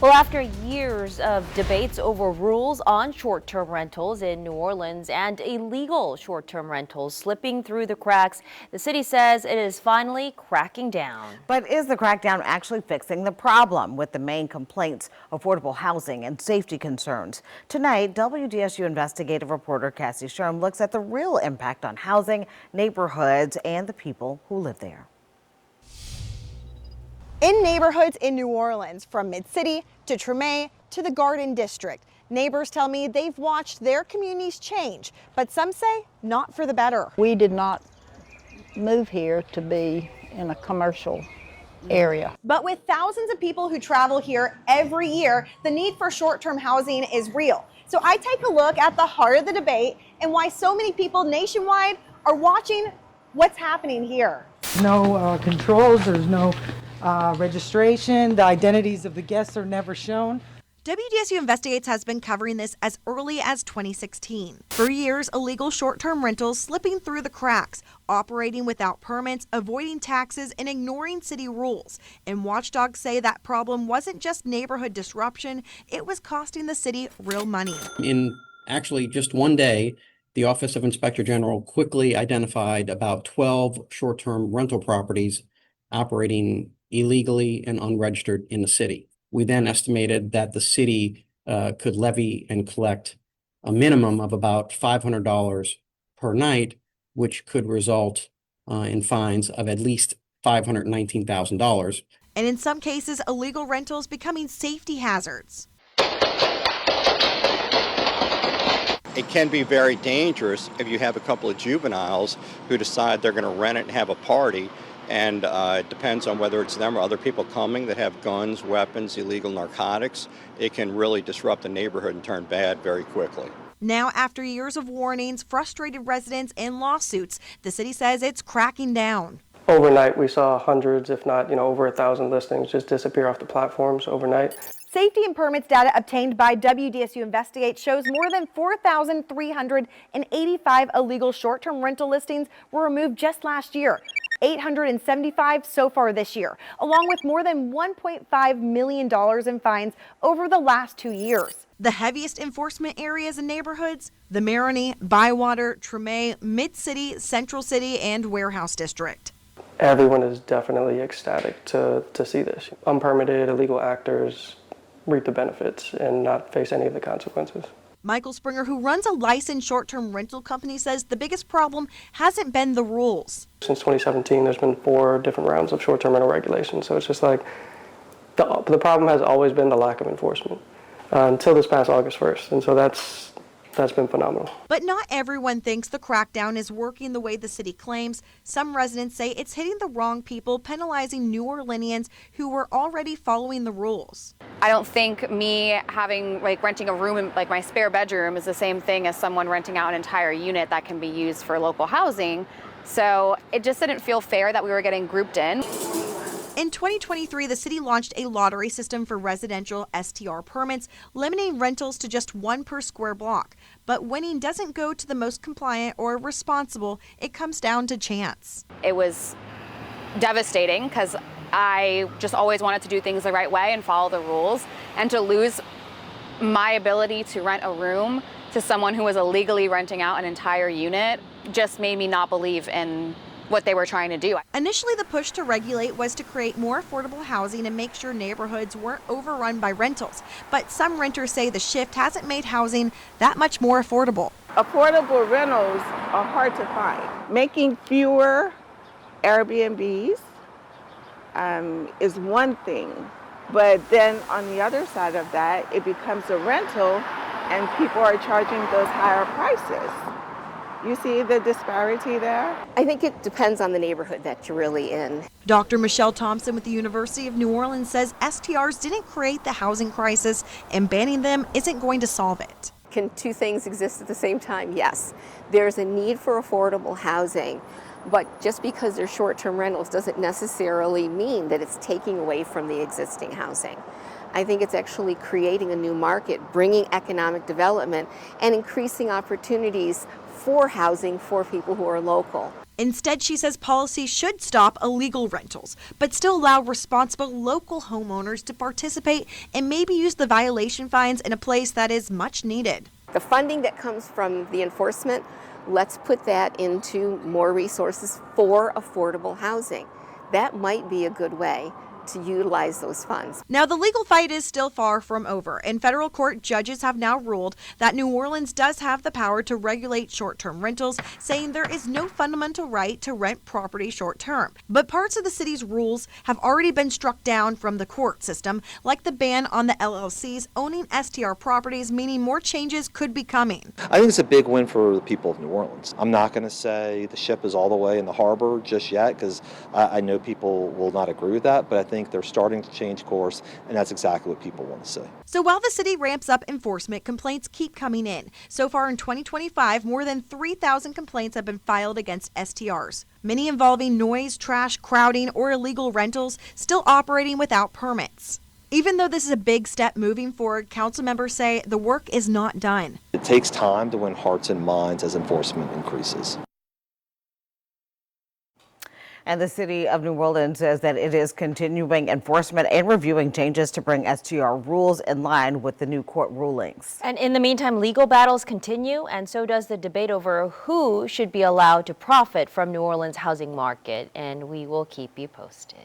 Well, after years of debates over rules on short-term rentals in New Orleans and illegal short-term rentals slipping through the cracks, the city says it is finally cracking down. But is the crackdown actually fixing the problem, with the main complaints affordable housing and safety concerns? Tonight, WDSU investigative reporter Cassie Sherm looks at the real impact on housing, neighborhoods, and the people who live there. In neighborhoods in New Orleans, from Mid-City to Treme to the Garden District, neighbors tell me they've watched their communities change, but some say not for the better. We did not move here to be in a commercial area. But with thousands of people who travel here every year, the need for short-term housing is real. So I take a look at the heart of the debate and why so many people nationwide are watching what's happening here. No controls, there's no registration, the identities of the guests are never shown. WDSU Investigates has been covering this as early as 2016. For years, illegal short-term rentals slipping through the cracks, operating without permits, avoiding taxes, and ignoring city rules. And watchdogs say that problem wasn't just neighborhood disruption, it was costing the city real money. In actually just one day, the Office of Inspector General quickly identified about 12 short-term rental properties operating illegally and unregistered in the city. We then estimated that the city could levy and collect a minimum of about $500 per night, which could result in fines of at least $519,000. And in some cases, illegal rentals becoming safety hazards. It can be very dangerous if you have a couple of juveniles who decide they're going to rent it and have a party. And it depends on whether it's them or other people coming that have guns, weapons, illegal narcotics. It can really disrupt the neighborhood and turn bad very quickly. Now, after years of warnings, frustrated residents, and lawsuits, the city says it's cracking down. Overnight, we saw hundreds, if not, over 1,000 listings just disappear off the platforms overnight. Safety and permits data obtained by WDSU Investigates shows more than 4,385 illegal short-term rental listings were removed just last year. 875 so far this year, along with more than $1.5 million in fines over the last 2 years. The heaviest enforcement areas and neighborhoods: the Marigny, Bywater, Treme, Mid-City, Central City, and Warehouse District. Everyone is definitely ecstatic to see this. Unpermitted, illegal actors reap the benefits and not face any of the consequences. Michael Springer, who runs a licensed short-term rental company, says the biggest problem hasn't been the rules. Since 2017, there's been 4 different rounds of short-term rental regulations. So it's just like the problem has always been the lack of enforcement until this past August 1st. And so that's been phenomenal. But not everyone thinks the crackdown is working the way the city claims. Some residents say it's hitting the wrong people, penalizing New Orleanians who were already following the rules. I don't think me renting a room in my spare bedroom is the same thing as someone renting out an entire unit that can be used for local housing. So it just didn't feel fair that we were getting grouped in. In 2023, the city launched a lottery system for residential STR permits, limiting rentals to just 1 per square block. But winning doesn't go to the most compliant or responsible. It comes down to chance. It was devastating because I just always wanted to do things the right way and follow the rules. And to lose my ability to rent a room to someone who was illegally renting out an entire unit just made me not believe in what they were trying to do. Initially, the push to regulate was to create more affordable housing and make sure neighborhoods weren't overrun by rentals. But some renters say the shift hasn't made housing that much more affordable. Affordable rentals are hard to find. Making fewer Airbnbs is one thing, but then on the other side of that, it becomes a rental and people are charging those higher prices. You see the disparity there? I think it depends on the neighborhood that you're really in. Dr. Michelle Thompson with the University of New Orleans says STRs didn't create the housing crisis, and banning them isn't going to solve it. Can 2 things exist at the same time? Yes. There's a need for affordable housing, but just because they're short-term rentals doesn't necessarily mean that it's taking away from the existing housing. I think it's actually creating a new market, bringing economic development and increasing opportunities for housing for people who are local. Instead, she says policy should stop illegal rentals, but still allow responsible local homeowners to participate and maybe use the violation fines in a place that is much needed. The funding that comes from the enforcement, let's put that into more resources for affordable housing. That might be a good way to utilize those funds. Now, the legal fight is still far from over. In federal court, judges have now ruled that New Orleans does have the power to regulate short-term rentals, saying there is no fundamental right to rent property short-term. But parts of the city's rules have already been struck down from the court system, like the ban on the LLCs owning STR properties, meaning more changes could be coming. I think it's a big win for the people of New Orleans. I'm not going to say the ship is all the way in the harbor just yet, because I know people will not agree with that, but I think they're starting to change course, and that's exactly what people want to see. So while the city ramps up enforcement, complaints keep coming in. So far in 2025, more than 3,000 complaints have been filed against STRs, many involving noise, trash, crowding, or illegal rentals still operating without permits. Even though this is a big step moving forward, council members say the work is not done. It takes time to win hearts and minds as enforcement increases. And the city of New Orleans says that it is continuing enforcement and reviewing changes to bring STR rules in line with the new court rulings. And in the meantime, legal battles continue, and so does the debate over who should be allowed to profit from New Orleans' housing market. And we will keep you posted.